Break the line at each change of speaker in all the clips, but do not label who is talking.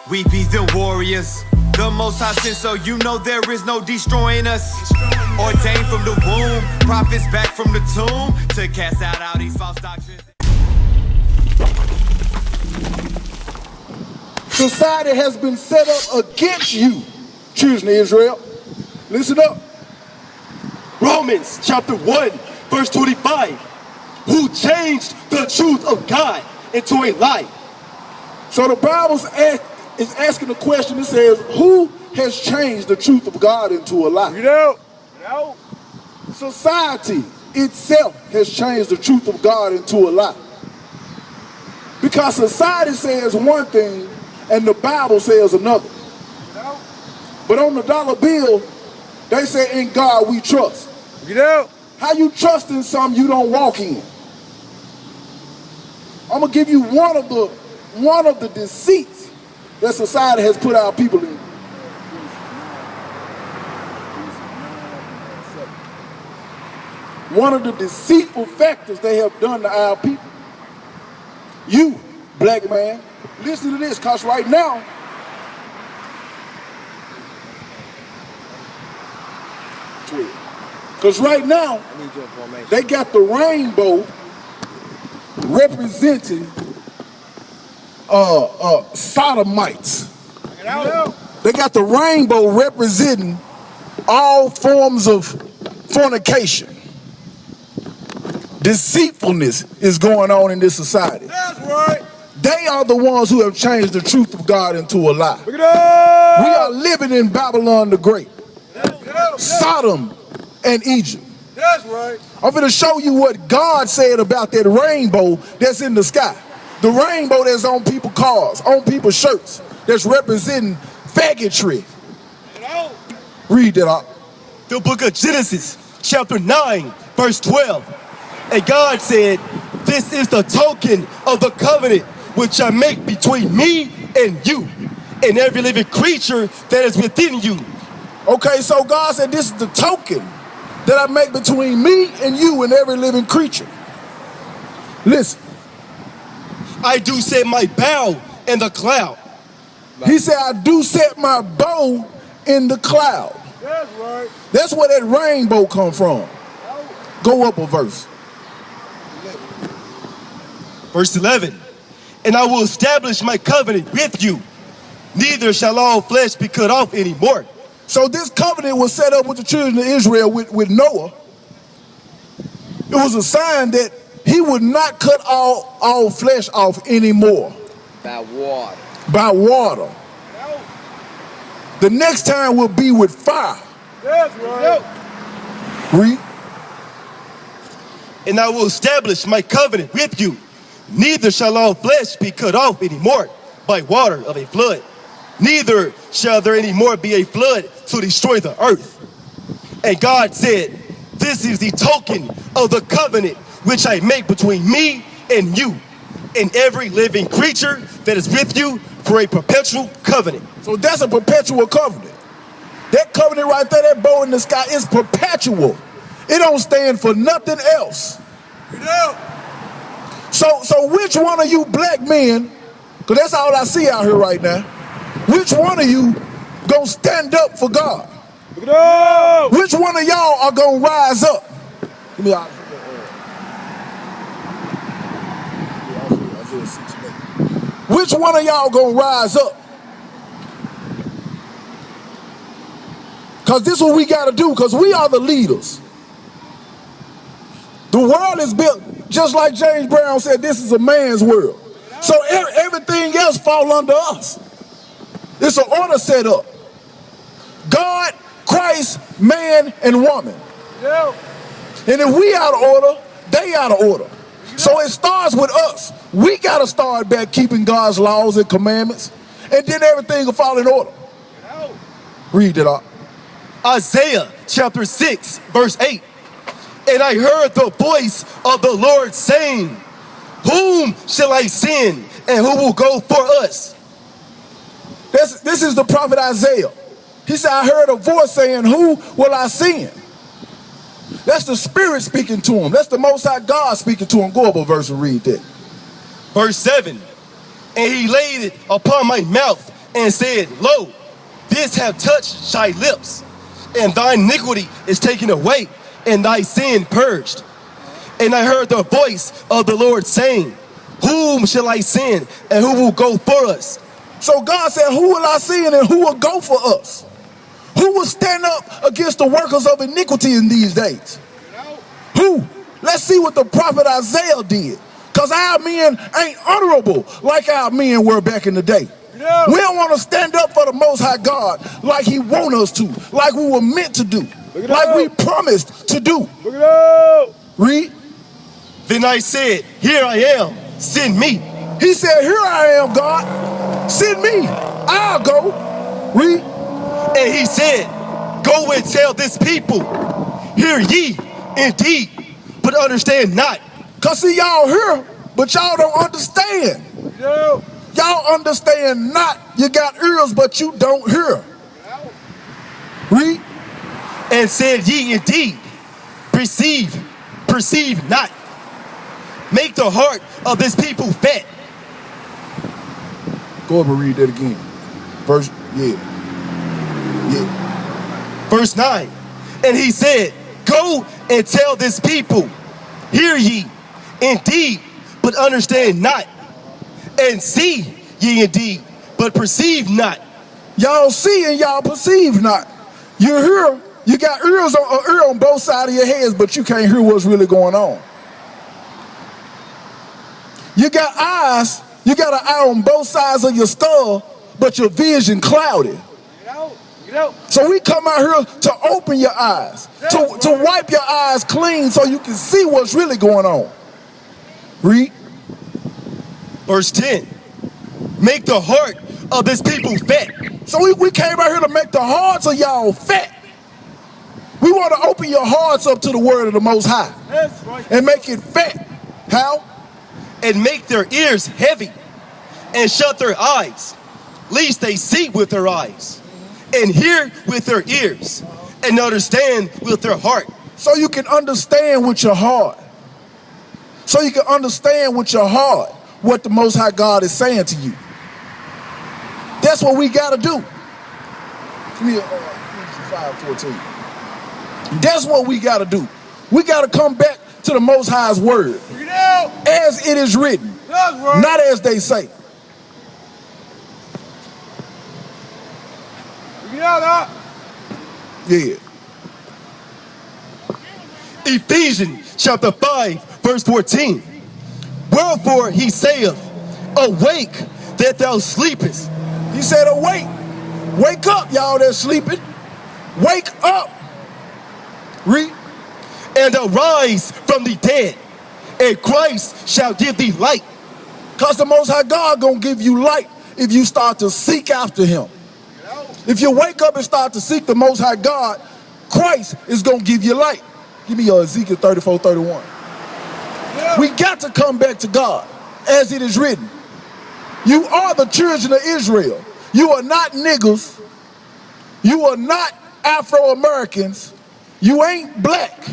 We be the warriors, the Most High sent, so you know there is no destroying us. Ordained from the womb, prophets back from the tomb to cast out all these false doctrines.
Society has been set up against you, children of Israel. Listen up.
Romans chapter 1, verse 25. Who changed the truth of God into a lie.
So the Bible is asking the question. It says, who has changed the truth of God into a lie?
You know.
Society itself has changed the truth of God into a lie. Because society says one thing and the Bible says another. But on the dollar bill, they say, in God we trust.
You know.
How you trust in something you don't walk in? I'm gonna give you one of the deceits that society has put our people in. One of the deceitful factors they have done to our people. You, black man, listen to this, because right now, they got the rainbow representing sodomites. They got the rainbow representing all forms of fornication. Deceitfulness is going on in this society.
That's right.
They are the ones who have changed the truth of God into a lie. We are living in Babylon the Great. Sodom and Egypt.
That's right.
I'm going to show you what God said about that rainbow that's in the sky. The rainbow that's on people's cars, on people's shirts, that's representing faggotry. Read that out.
The book of Genesis, chapter 9, verse 12. And God said, this is the token of the covenant which I make between me and you, and every living creature that is within you.
Okay, so God said this is the token that I make between me and you and every living creature. Listen.
I do set my bow in the cloud.
He said, I do set my bow in the cloud.
That's right.
That's where that rainbow come from. Go up a verse.
Verse 11. And I will establish my covenant with you. Neither shall all flesh be cut off anymore.
So this covenant was set up with the children of Israel with Noah. It was a sign that he would not cut all flesh off anymore.
By water.
By water. The next time will be with fire.
That's right.
Read.
And I will establish my covenant with you. Neither shall all flesh be cut off anymore by water of a flood. Neither shall there anymore be a flood to destroy the earth. And God said, this is the token of the covenant which I make between me and you and every living creature that is with you for a perpetual covenant.
So that's a perpetual covenant. That covenant right there, that bow in the sky, is perpetual. It don't stand for nothing else.
You know.
So which one of you black men, because that's all I see out here right now, which one of you gonna stand up for God?
No.
Which one of y'all are gonna rise up? Give me out. Which one of y'all gonna rise up? Because this is what we gotta do, because we are the leaders. The world is built, just like James Brown said, this is a man's world. So everything else fall under us. It's an order set up. God, Christ, man, and woman.
Yeah.
And if we out of order, they out of order. So it starts with us. We got to start back keeping God's laws and commandments, and then everything will fall in order. Read it up.
Isaiah chapter 6, verse 8. And I heard the voice of the Lord saying, whom shall I send, and who will go for us?
This is the prophet Isaiah. He said, I heard a voice saying, who will I send? That's the Spirit speaking to him. That's the Most High God speaking to him. Go up a verse and read that.
Verse 7. And he laid it upon my mouth and said, Lo, this have touched thy lips, and thine iniquity is taken away, and thy sin purged. And I heard the voice of the Lord saying, Whom shall I send, and who will go for us?
So God said, who will I send and who will go for us? Who will stand up against the workers of iniquity in these days? Who? Let's see what the prophet Isaiah did. Because our men ain't honorable like our men were back in the day. We don't want to stand up for the Most High God like he want us to, like we were meant to do, like we promised to do. Read.
Then I said, Here I am, send me.
He said, here I am, God, send me, I'll go. Read.
And he said, Go and tell this people, Hear ye indeed, but understand not.
Because see, y'all hear, but y'all don't understand. Y'all understand not. You got ears, but you don't hear. Read.
And said ye indeed, perceive not. Make the heart of this people fat.
Go up and read that again. Verse, yeah.
Verse 9. And he said, Go and tell this people, Hear ye indeed, but understand not. And see ye indeed, but perceive not.
Y'all see and y'all perceive not. You hear, you got ears on both sides of your heads, but you can't hear what's really going on. You got eyes, you got an eye on both sides of your skull, but your vision clouded. So we come out here to open your eyes, to wipe your eyes clean so you can see what's really going on. Read.
Verse 10. Make the heart of this people fat.
So we came out here to make the hearts of y'all fat. We want to open your hearts up to the word of the Most High. And make it fat. How?
And make their ears heavy, and shut their eyes, lest they see with their eyes, and hear with their ears, and understand with their heart.
So you can understand with your heart. So you can understand with your heart what the Most High God is saying to you. That's what we got to do. Give me 5:14. That's what we got to do. We got to come back to the Most High's word. As it is written, not as they say. Yeah.
Ephesians chapter 5, verse 14. Wherefore he saith, Awake that thou sleepest.
He said, awake. Wake up, y'all that's sleeping. Wake up. Read.
And arise from the dead, and Christ shall give thee light.
Because the Most High God gonna give you light if you start to seek after him. If you wake up and start to seek the Most High God, Christ is gonna give you light. Give me your Ezekiel 34:31. We got to come back to God, as it is written. You are the children of Israel. You are not niggas. You are not Afro-Americans. You ain't black.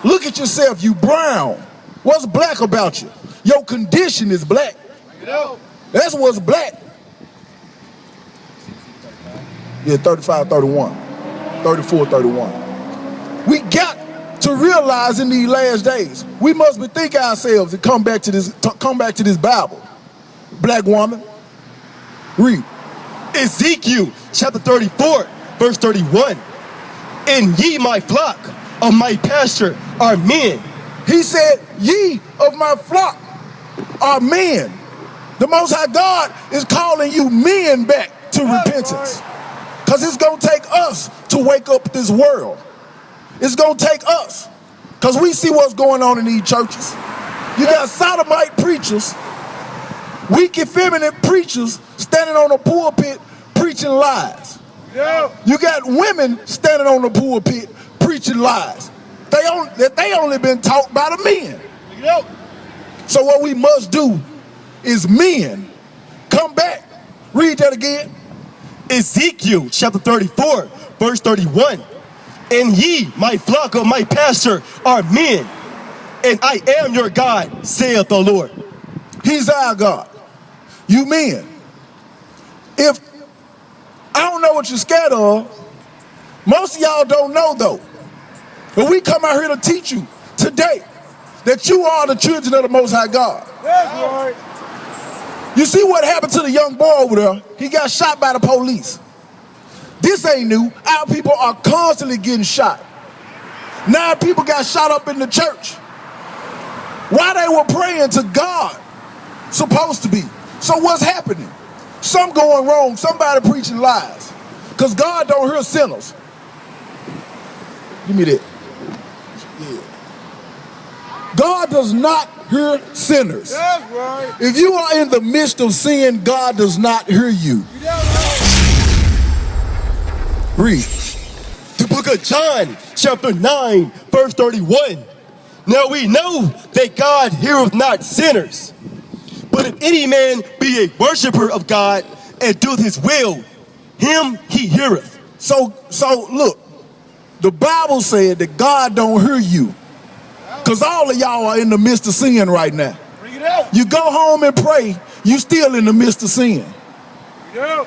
Look at yourself, you brown. What's black about you? Your condition is black. That's what's black. Yeah, 35:31. 34:31. We got to realize in these last days, we must bethink ourselves and come back to this Bible. Black woman, read.
Ezekiel chapter 34, verse 31. And ye my flock of my pasture are men.
He said, ye of my flock are men. The Most High God is calling you men back to repentance. Because it's going to take us to wake up this world. It's going to take us. Because we see what's going on in these churches. You got sodomite preachers, weak effeminate preachers standing on the pulpit preaching lies. You got women standing on the pulpit preaching lies. They only been taught by the men. So what we must do is men come back. Read that again.
Ezekiel chapter 34, verse 31. And ye, my flock of my pasture, are men, and I am your God, saith the Lord.
He's our God. You men. If I don't know what you're scared of, most of y'all don't know though. But we come out here to teach you today that you are the children of the Most High God.
That's right.
You see what happened to the young boy over there? He got shot by the police. This ain't new. Our people are constantly getting shot. 9 people got shot up in the church. Why they were praying to God, supposed to be. So what's happening? Some going wrong, somebody preaching lies. Because God don't hear sinners. Give me that. Yeah. God does not hear sinners.
That's right.
If you are in the midst of sin, God does not hear you. Read.
The book of John, chapter 9, verse 31. Now we know that God heareth not sinners. But if any man be a worshiper of God and doeth his will, him he heareth.
So look, the Bible said that God don't hear you. Because all of y'all are in the midst of sin right now.
Bring it out.
You go home and pray, you still in the midst of sin.
Bring it out.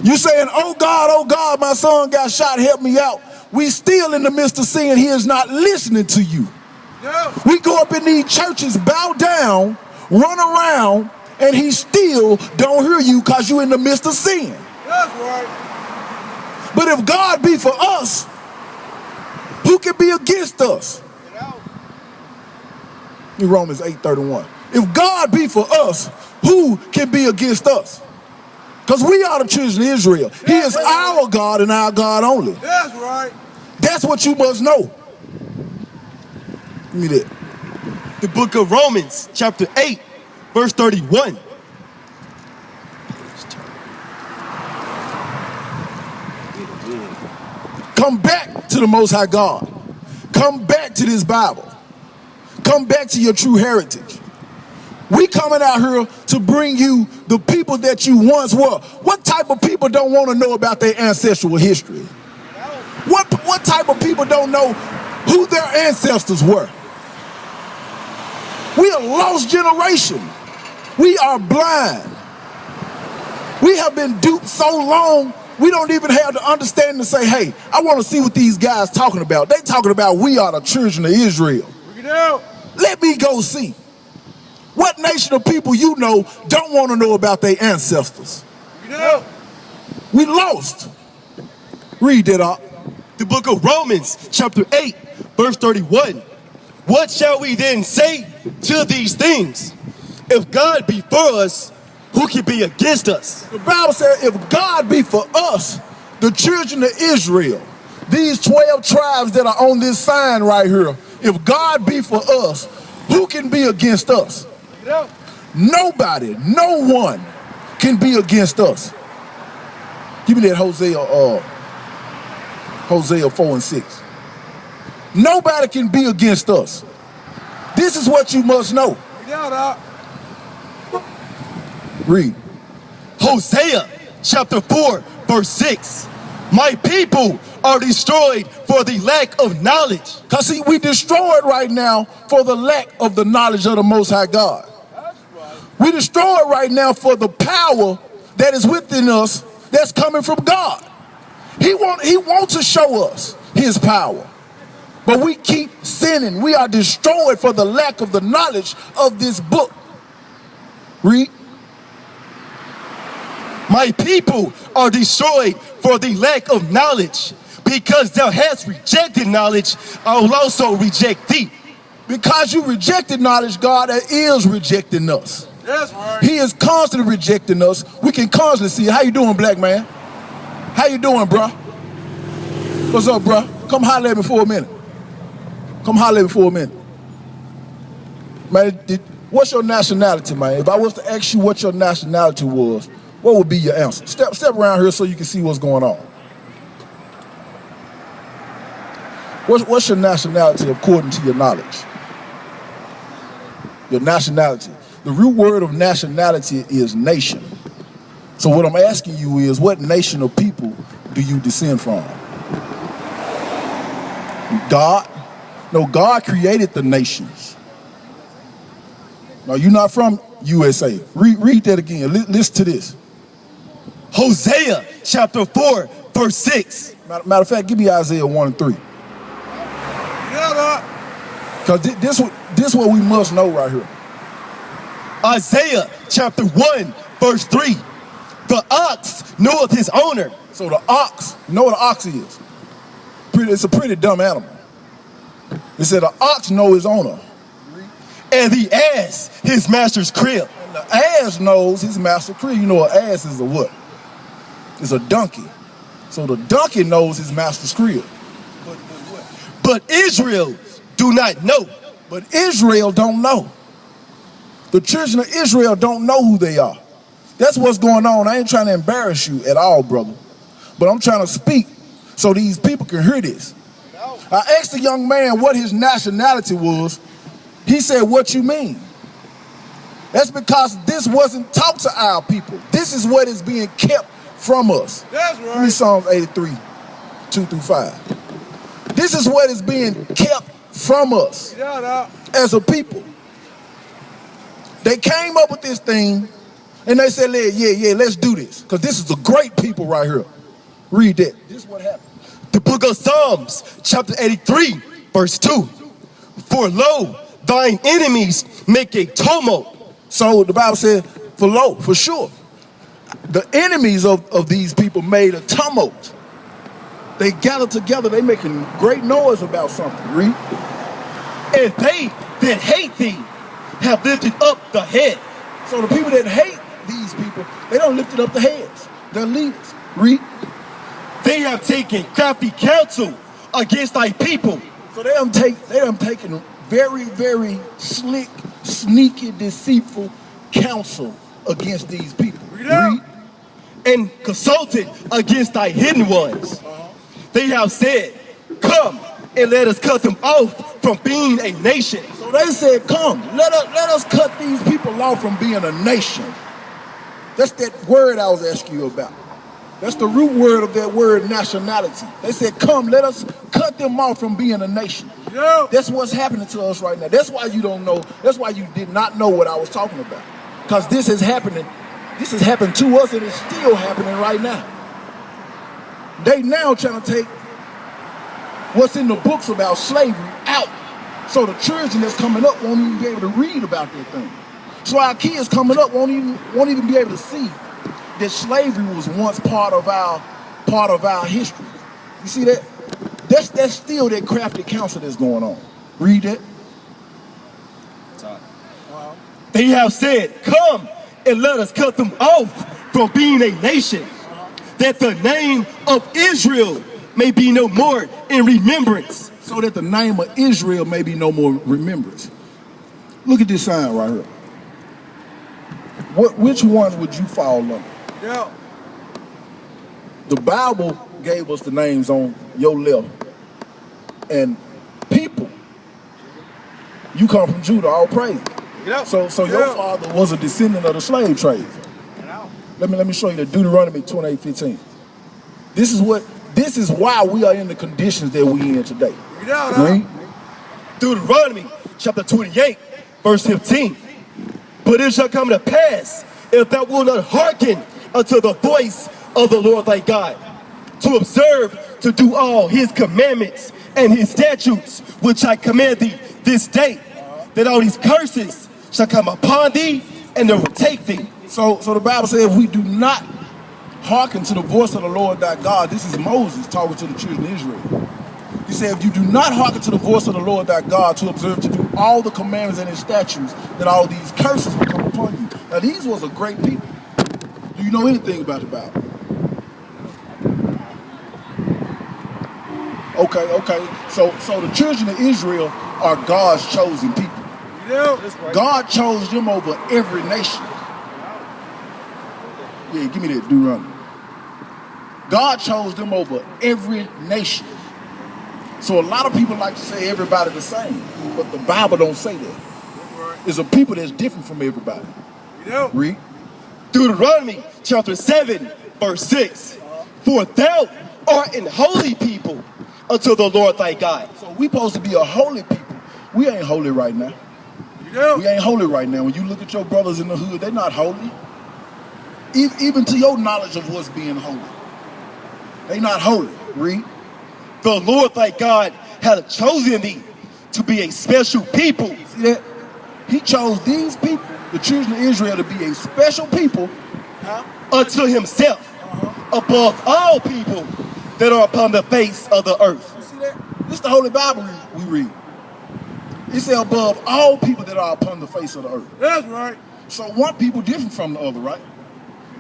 You saying, oh God, my son got shot, help me out. We still in the midst of sin. He is not listening to you.
Yeah.
We go up in these churches, bow down, run around, and he still don't hear you because you in the midst of sin.
That's right.
But if God be for us, who can be against us?
Get out.
In Romans 8:31. If God be for us, who can be against us? Because we are the children of Israel. He is our God and our God only.
That's right.
That's what you must know. Give me that.
The book of Romans, chapter 8, verse 31.
Come back to the Most High God. Come back to this Bible. Come back to your true heritage. We coming out here to bring you the people that you once were. What type of people don't want to know about their ancestral history? What type of people don't know who their ancestors were? We are a lost generation. We are blind. We have been duped so long, we don't even have the understanding to say, hey, I want to see what these guys talking about. They talking about we are the children of Israel.
Bring it out.
Let me go see. What nation of people you know don't want to know about their ancestors?
Bring it out.
We lost. Read that up.
The book of Romans, chapter 8, verse 31. What shall we then say to these things? If God be for us, who can be against us?
The Bible says if God be for us, the children of Israel, these 12 tribes that are on this sign right here, if God be for us, who can be against us?
Bring it out.
Nobody, no one can be against us. Give me that Hosea 4 and 6. Nobody can be against us. This is what you must know.
Bring it out, Doc.
Read.
Hosea, chapter 4, verse 6. My people are destroyed for the lack of knowledge.
Because see, we destroyed right now for the lack of the knowledge of the Most High God.
That's right.
We destroyed right now for the power that is within us that's coming from God. He wants to show us his power. But we keep sinning. We are destroyed for the lack of the knowledge of this book. Read.
My people are destroyed for the lack of knowledge. Because thou hast rejected knowledge, I will also reject thee.
Because you rejected knowledge, God is rejecting us.
That's right.
He is constantly rejecting us. We can constantly see it. How you doing, black man? How you doing, bro? What's up, bro? Come holler at me for a minute. Come holler at me for a minute. Man, what's your nationality, man? If I was to ask you what your nationality was, what would be your answer? Step around here so you can see what's going on. What's your nationality according to your knowledge? Your nationality. The root word of nationality is nation. So what I'm asking you is, what nation of people do you descend from? God? No, God created the nations. No, you're not from USA. Read that again. Listen to this.
Hosea chapter 4, verse 6.
Matter of fact, give me Isaiah 1 and 3.
Yeah,
Because this what we must know right here.
Isaiah chapter 1, verse 3. The ox knoweth his owner.
So the ox, you know what an ox is? It's a pretty dumb animal. It said the ox know his owner.
And the ass his master's crib.
And the ass knows his master's crib. You know an ass is a what? It's a donkey. So the donkey knows his master's crib.
But Israel do not know.
But Israel don't know. The children of Israel don't know who they are. That's what's going on. I ain't trying to embarrass you at all, brother. But I'm trying to speak so these people can hear this. I asked the young man what his nationality was. He said, what you mean? That's because this wasn't taught to our people. This is what is being kept from us.
That's
Give me
right.
Psalms 83, 2 through 5. This is what is being kept from us
Yeah,
as a people. They came up with this thing and they said, yeah, let's do this. Because this is a great people right here. Read that. This is what happened.
The book of Psalms, chapter 83, verse 2. For lo, thine enemies make a tumult.
So the Bible said, for sure. The enemies of these people made a tumult. They gathered together, they making great noise about something. Read.
And they that hate thee have lifted up the head.
So the people that hate these people, they don't lift it up the heads. They're leaders. Read.
They have taken crafty counsel against thy people.
So they done taken very, very slick, sneaky, deceitful counsel against these people.
Read.
And consulted against thy hidden ones. They have said, come and let us cut them off from being a nation.
So they said, come, let us cut these people off from being a nation. That's that word I was asking you about. That's the root word of that word, nationality. They said, come, let us cut them off from being a nation.
Yeah.
That's what's happening to us right now. That's why you don't know. That's why you did not know what I was talking about. Because this is happening. This has happened to us and it's still happening right now. They now trying to take what's in the books about slavery out. So the children that's coming up won't even be able to read about that thing. So our kids coming up won't even be able to see that slavery was once part of our history. You see that? That's still that crafty counsel that's going on. Read that.
They have said, come and let us cut them off from being a nation, that the name of Israel may be no more in remembrance.
So that the name of Israel may be no more remembrance. Look at this sign right here. Which one would you fall under?
Yeah.
The Bible gave us the names on your left. And people, you come from Judah, all praise.
Yep.
So your father was a descendant of the slave trade. Let me show you the Deuteronomy 28:15. This is why we are in the conditions that we in today. Read.
Deuteronomy chapter 28, verse 15. But it shall come to pass, if thou wilt not hearken unto the voice of the Lord thy God, to observe to do all his commandments and his statutes, which I command thee this day, that all these curses shall come upon thee and overtake thee.
So the Bible says if we do not hearken to the voice of the Lord thy God, this is Moses talking to the children of Israel. He said, if you do not hearken to the voice of the Lord thy God to observe to do all the commandments and his statutes, then all these curses will come upon you. Now these was a great people. Do you know anything about the Bible? Okay. So the children of Israel are God's chosen people.
Yeah.
God chose them over every nation. Yeah, give me that Deuteronomy. God chose them over every nation. So a lot of people like to say everybody the same, but the Bible don't say that. It's a people that's different from everybody.
Yeah.
Read.
Deuteronomy chapter 7, verse 6. For thou art an holy people unto the Lord thy God.
So we supposed to be a holy people. We ain't holy right now.
Yeah.
We ain't holy right now. When you look at your brothers in the hood, they're not holy. Even to your knowledge of what's being holy. They not holy. Read.
The Lord thy God hath chosen thee to be a special people.
See that? He chose these people, the children of Israel, to be a special people
Unto himself, above all people that are upon the face of the earth.
You see that? This is the Holy Bible we read. It said above all people that are upon the face of the earth.
That's right.
So one people different from the other, right?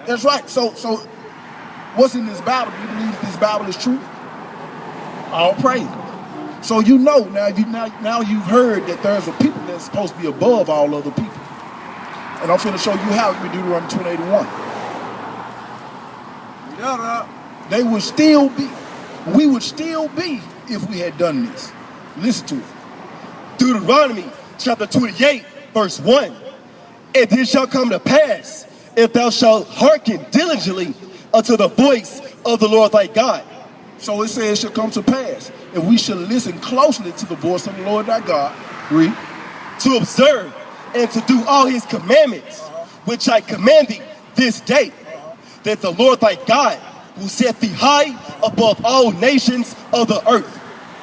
That's right. So what's in this Bible? Do you believe this Bible is true? All praise. So you know now you've heard that there's a people that's supposed to be above all other people. And I'm finna show you how in Deuteronomy 28:1. They would still be, we would still be if we had done this. Listen to it.
Deuteronomy chapter 28, verse 1. And this shall come to pass, if thou shalt hearken diligently unto the voice of the Lord thy God.
So it says it shall come to pass, if we shall listen closely to the voice of the Lord thy God, read,
to observe and to do all his commandments, which I command thee this day, that the Lord thy God will set thee high above all nations of the earth.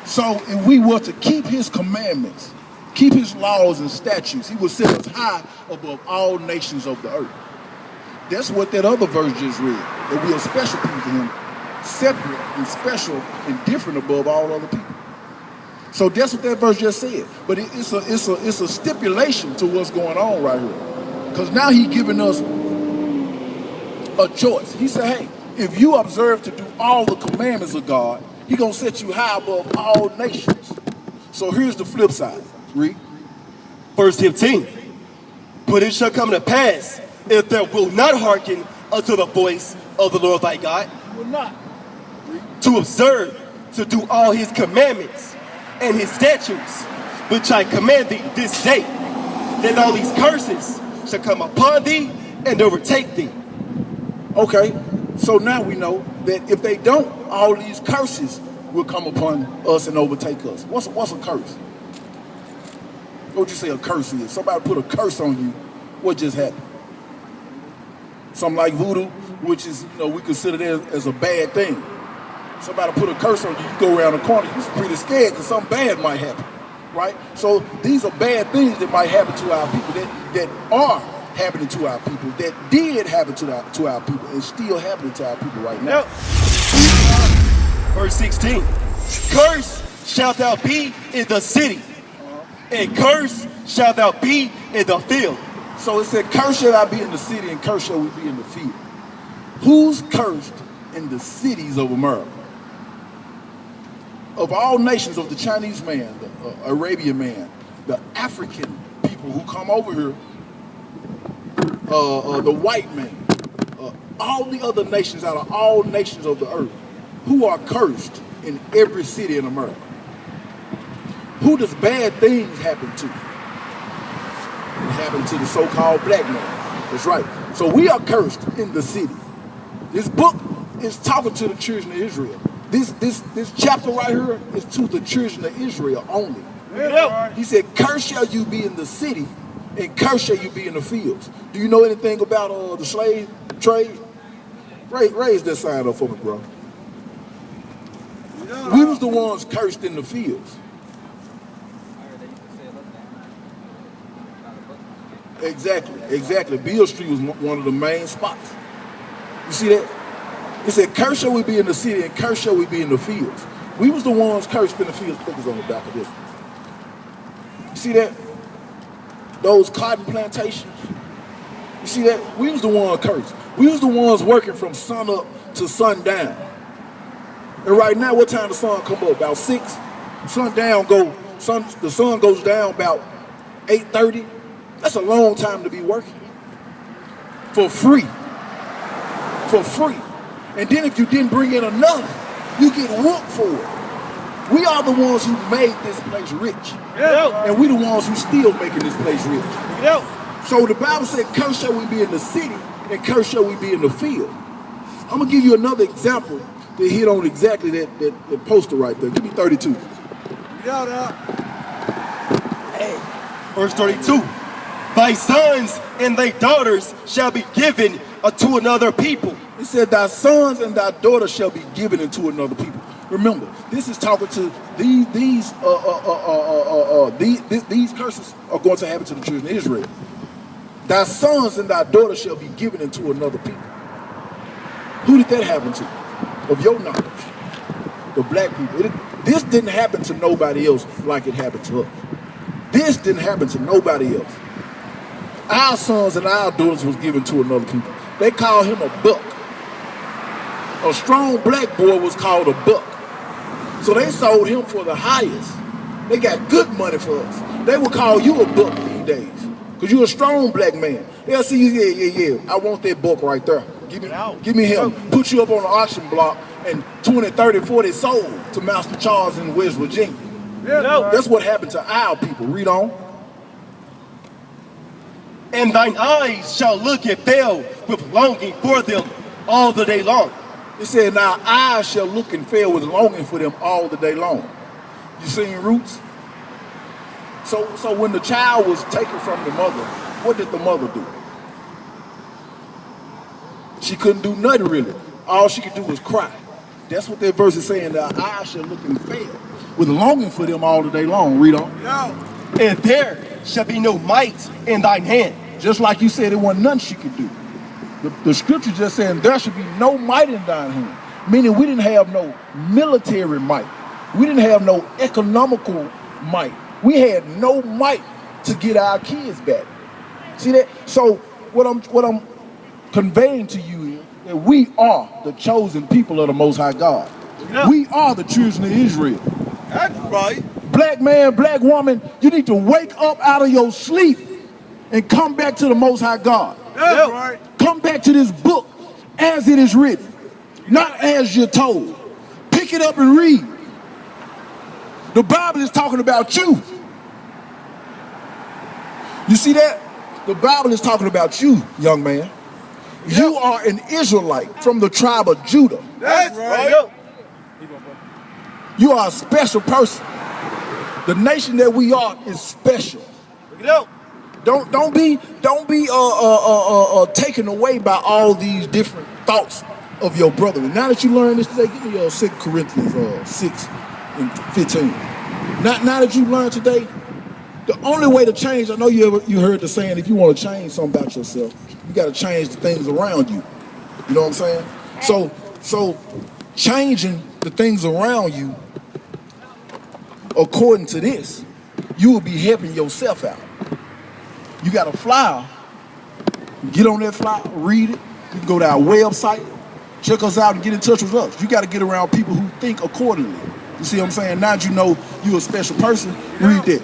So if we were to keep his commandments, keep his laws and statutes, he will set us high above all nations of the earth. That's what that other verse just read, that we are special people to him, separate and special and different above all other people. So that's what that verse just said. But it's a stipulation to what's going on right here. Because now he's giving us a choice. He said, hey, if you observe to do all the commandments of God, he's going to set you high above all nations. So here's the flip side. Read.
Verse 15. But it shall come to pass, if thou wilt not hearken unto the voice of the Lord thy God,
Will not.
to observe to do all his commandments and his statutes, which I command thee this day, that all these curses shall come upon thee and overtake thee.
Okay, so now we know that if they don't, all these curses will come upon us and overtake us. What's a curse? What would you say a curse is? Somebody put a curse on you, what just happened? Something like voodoo, which is, we consider that as a bad thing. Somebody put a curse on you, you go around the corner, you're pretty scared because something bad might happen, right? So these are bad things that might happen to our people, that are happening to our people, that did happen to our people, and still happening to our people right now.
Verse 16. Cursed shalt thou be in the city, and cursed shalt thou be in the field.
So it said, cursed shall I be in the city, and cursed shall we be in the field. Who's cursed in the cities of America? Of all nations, of the Chinese man, the Arabian man, the African people who come over here, the white man, all the other nations out of all nations of the earth, who are cursed in every city in America? Who does bad things happen to? It happened to the so-called black man. That's right. So we are cursed in the city. This book is talking to the children of Israel. This chapter right here is to the children of Israel only.
Yeah.
He said, cursed shall you be in the city, and cursed shall you be in the fields. Do you know anything about the slave trade? Raise that sign up for me, bro. We was the ones cursed in the fields. Exactly. Beale Street was one of the main spots. You see that? It said, cursed shall we be in the city, and cursed shall we be in the fields. We was the ones cursed in the fields. Pictures on the back of this. You see that? Those cotton plantations. You see that? We was the ones cursed. We was the ones working from sun up to sundown. And right now, what time the sun come up? About 6. The sun goes down about 8:30. That's a long time to be working. For free. And then if you didn't bring in enough, you get whooped for it. We are the ones who made this place rich.
Yeah.
And we the ones who still making this place rich.
Yeah.
So the Bible said, cursed shall we be in the city, and cursed shall we be in the field. I'm going to give you another example that hit on exactly that poster right there. Give me 32.
Yeah.
Verse 32. Thy sons and thy daughters shall be given unto another people.
It said, thy sons and thy daughters shall be given into another people. Remember, this is talking to these curses are going to happen to the children of Israel. Thy sons and thy daughters shall be given into another people. Who did that happen to? Of your knowledge, the black people. This didn't happen to nobody else like it happened to us. This didn't happen to nobody else. Our sons and our daughters was given to another people. They called him a buck. A strong black boy was called a buck. So they sold him for the highest. They got good money for us. They would call you a buck these days. Because you're a strong black man. They'll see you, yeah. I want that buck right there. Give me him. Put you up on the auction block and 20, 30, 40 sold to Master Charles in West Virginia.
Yeah,
That's what happened to our people. Read on.
And thine eyes shall look and fail with longing for them all the day long.
It said, now eyes shall look and fail with longing for them all the day long. You seen Roots? So when the child was taken from the mother, what did the mother do? She couldn't do nothing really. All she could do was cry. That's what that verse is saying, that eyes shall look and fail with longing for them all the day long. Read on.
And there shall be no might in thine hand.
Just like you said, there wasn't nothing she could do. The scripture just saying there should be no might in thine hand. Meaning we didn't have no military might. We didn't have no economical might. We had no might to get our kids back. See that? So what I'm conveying to you is that we are the chosen people of the Most High God.
Yeah.
We are the children of Israel.
That's right.
Black man, black woman, you need to wake up out of your sleep and come back to the Most High God.
That's right.
Come back to this book as it is written, not as you're told. Pick it up and read. The Bible is talking about you. You see that? The Bible is talking about you, young man. You are an Israelite from the tribe of Judah.
That's right.
You are a special person. The nation that we are is special.
Look it up.
Don't be taken away by all these different thoughts of your brother. Now that you learned this today, give me your 2 Corinthians 6 and 15. Now that you learned today, the only way to change, I know you heard the saying, if you want to change something about yourself, you got to change the things around you. You know what I'm saying? So changing the things around you, according to this, you will be helping yourself out. You got a flyer. Get on that flyer, read it. You can go to our website, check us out, and get in touch with us. You got to get around people who think accordingly. You see what I'm saying? Now that you know you're a special person, read that.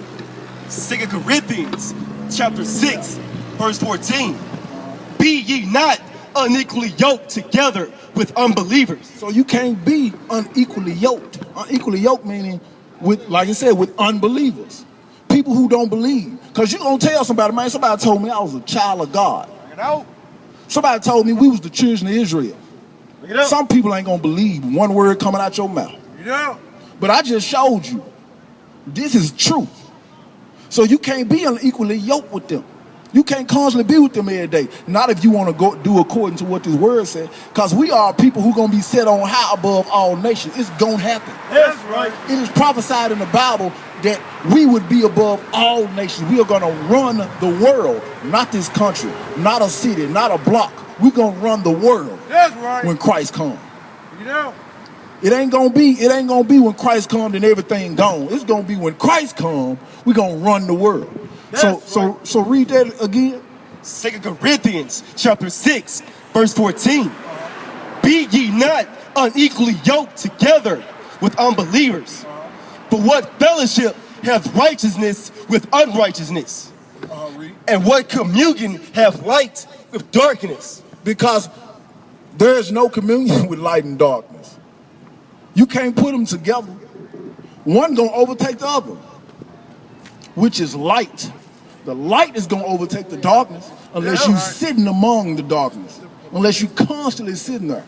2 Corinthians chapter 6, verse 14. Be ye not unequally yoked together with unbelievers.
So you can't be unequally yoked. Unequally yoked meaning with, like I said, with unbelievers. People who don't believe. Because you're going to tell somebody, man, somebody told me I was a child of God.
Look it out.
Somebody told me we was the children of Israel.
Look it up.
Some people ain't going to believe one word coming out your mouth.
Yeah.
But I just showed you. This is true. So you can't be unequally yoked with them. You can't constantly be with them every day. Not if you want to go do according to what this word said. Because we are people who going to be set on high above all nations. It's going to happen.
That's right.
It is prophesied in the Bible that we would be above all nations. We are going to run the world. Not this country, not a city, not a block. We're going to run the world
That's right.
when Christ comes.
You know.
It ain't gonna be when Christ comes and everything gone. It's gonna be when Christ comes, we're gonna run the world. So read that again.
2 Corinthians chapter 6, verse 14. Be ye not unequally yoked together with unbelievers. For what fellowship hath righteousness with unrighteousness? And what communion hath light with darkness?
Because there is no communion with light and darkness. You can't put them together. One gonna overtake the other, which is light. The light is gonna overtake the darkness unless you sitting among the darkness, unless you constantly sitting there.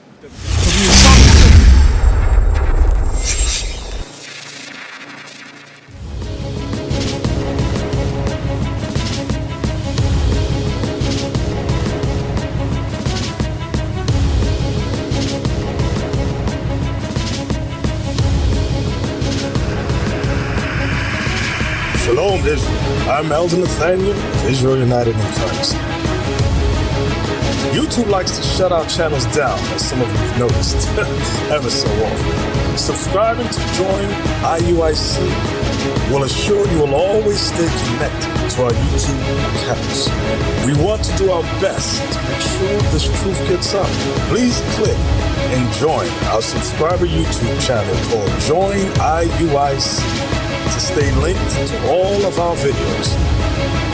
Shalom, Israel. I'm Elder Nathaniel, Israel United in Christ. YouTube likes to shut our channels down, as some of you have noticed, ever so often. Subscribing to join IUIC will assure you will always stay connected to our YouTube accounts. We want to do our best to make sure this truth gets out. Please click and join our subscriber YouTube channel called Join IUIC to stay linked to all of our videos.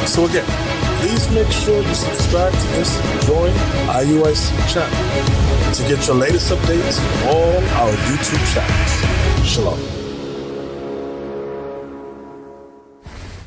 So again, please make sure you subscribe to this Join IUIC channel to get your latest updates from all our YouTube channels. Shalom.